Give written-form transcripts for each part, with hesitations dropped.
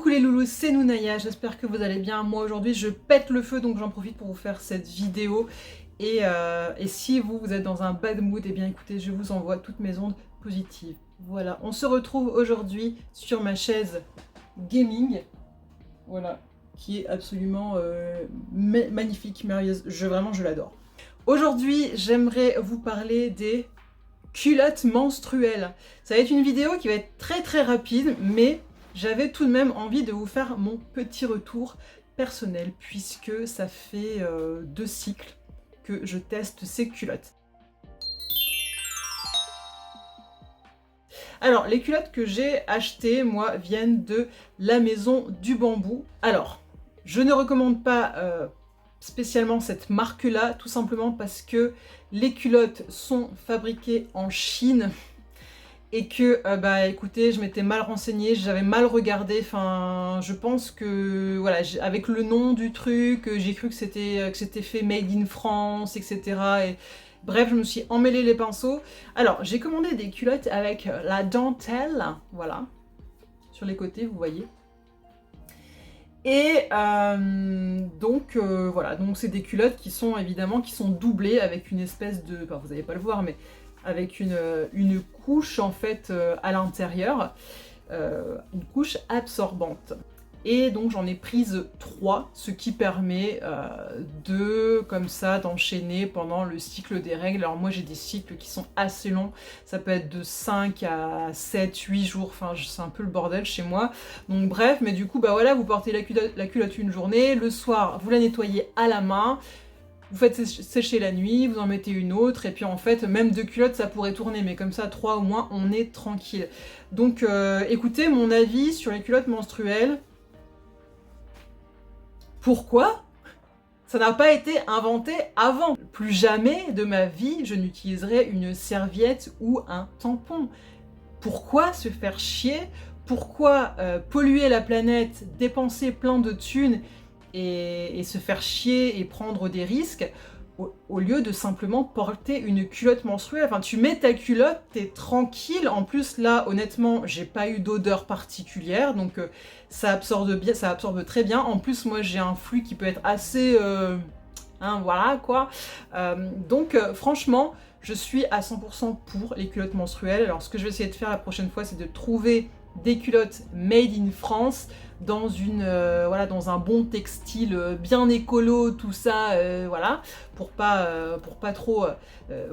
Coucou les loulous, c'est Nounaya, j'espère que vous allez bien. Moi aujourd'hui je pète le feu donc j'en profite pour vous faire cette vidéo. Et si vous êtes dans un bad mood, eh bien écoutez, je vous envoie toutes mes ondes positives. Voilà, on se retrouve aujourd'hui sur ma chaise gaming. Voilà, qui est absolument magnifique, merveilleuse, vraiment je l'adore. Aujourd'hui j'aimerais vous parler des culottes menstruelles. Ça va être une vidéo qui va être très rapide, mais j'avais tout de même envie de vous faire mon petit retour personnel, puisque ça fait 2 cycles que je teste ces culottes. Alors, les culottes que j'ai achetées, moi, viennent de la Maison du Bambou. Alors, je ne recommande pas spécialement cette marque-là, tout simplement parce que les culottes sont fabriquées en Chine et que, écoutez, je m'étais mal renseignée, j'avais mal regardé, enfin, je pense que, voilà, avec le nom du truc, j'ai cru que c'était fait made in France, etc. Et bref, je me suis emmêlé les pinceaux. Alors, j'ai commandé des culottes avec la dentelle, voilà, sur les côtés, vous voyez. Et voilà, donc c'est des culottes qui sont évidemment doublées avec une espèce de, enfin, vous n'allez pas le voir, mais avec une couche en fait à l'intérieur, une couche absorbante. Et donc j'en ai prise 3, ce qui permet comme ça d'enchaîner pendant le cycle des règles. Alors moi j'ai des cycles qui sont assez longs, ça peut être de 5 à 7, 8 jours, enfin c'est un peu le bordel chez moi. Donc bref, mais du coup voilà, vous portez la culotte une journée, le soir vous la nettoyez à la main, vous faites sécher la nuit, vous en mettez une autre, et puis en fait, même 2 culottes, ça pourrait tourner, mais comme ça, 3 au moins, on est tranquille. Donc écoutez, mon avis sur les culottes menstruelles. Pourquoi ça n'a pas été inventé avant? Plus jamais de ma vie, je n'utiliserai une serviette ou un tampon. Pourquoi se faire chier? Pourquoi polluer la planète, dépenser plein de thunes et se faire chier et prendre des risques au lieu de simplement porter une culotte menstruelle? Enfin, tu mets ta culotte, t'es tranquille. En plus, là, honnêtement, j'ai pas eu d'odeur particulière, donc ça absorbe bien, ça absorbe très bien. En plus, moi, j'ai un flux qui peut être assez, voilà quoi. Franchement, je suis à 100% pour les culottes menstruelles. Alors, ce que je vais essayer de faire la prochaine fois, c'est de trouver des culottes made in France dans dans un bon textile bien écolo, tout ça, voilà, pour pas trop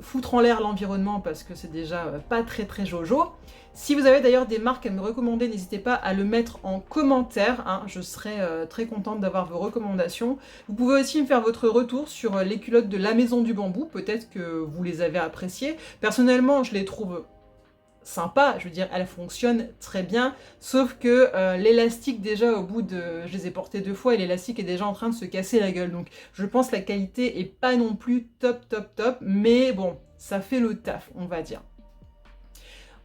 foutre en l'air l'environnement parce que c'est déjà pas très jojo. Si vous avez d'ailleurs des marques à me recommander, n'hésitez pas à le mettre en commentaire, hein, je serai très contente d'avoir vos recommandations. Vous pouvez aussi me faire votre retour sur les culottes de la Maison du Bambou, peut-être que vous les avez appréciées. Personnellement, je les trouve sympa, je veux dire, elle fonctionne très bien, sauf que l'élastique déjà au bout de... Je les ai portés 2 fois et l'élastique est déjà en train de se casser la gueule, donc je pense que la qualité est pas non plus top, mais bon, ça fait le taf, on va dire.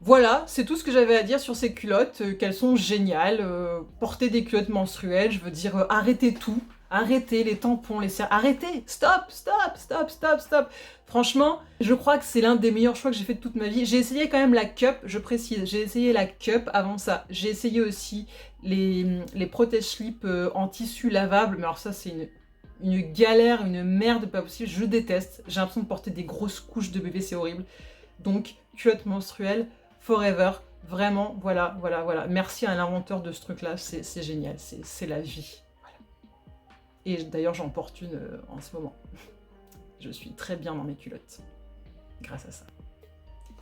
Voilà, c'est tout ce que j'avais à dire sur ces culottes, qu'elles sont géniales, porter des culottes menstruelles, je veux dire, arrêtez tout, arrêtez les tampons, arrêtez, stop. Franchement, je crois que c'est l'un des meilleurs choix que j'ai fait de toute ma vie. J'ai essayé quand même la cup, je précise, j'ai essayé la cup avant ça. J'ai essayé aussi les protège-slips en tissu lavable, mais alors ça c'est une galère, une merde pas possible, je déteste. J'ai l'impression de porter des grosses couches de bébé, c'est horrible. Donc, culotte menstruelle, forever, vraiment, voilà. Merci à l'inventeur de ce truc-là, c'est génial, c'est la vie. Voilà. Et d'ailleurs, j'en porte une en ce moment. Je suis très bien dans mes culottes, grâce à ça.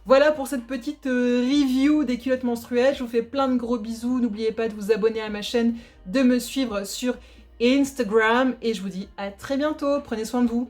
Voilà pour cette petite review des culottes menstruelles, je vous fais plein de gros bisous, n'oubliez pas de vous abonner à ma chaîne, de me suivre sur Instagram, et je vous dis à très bientôt, prenez soin de vous.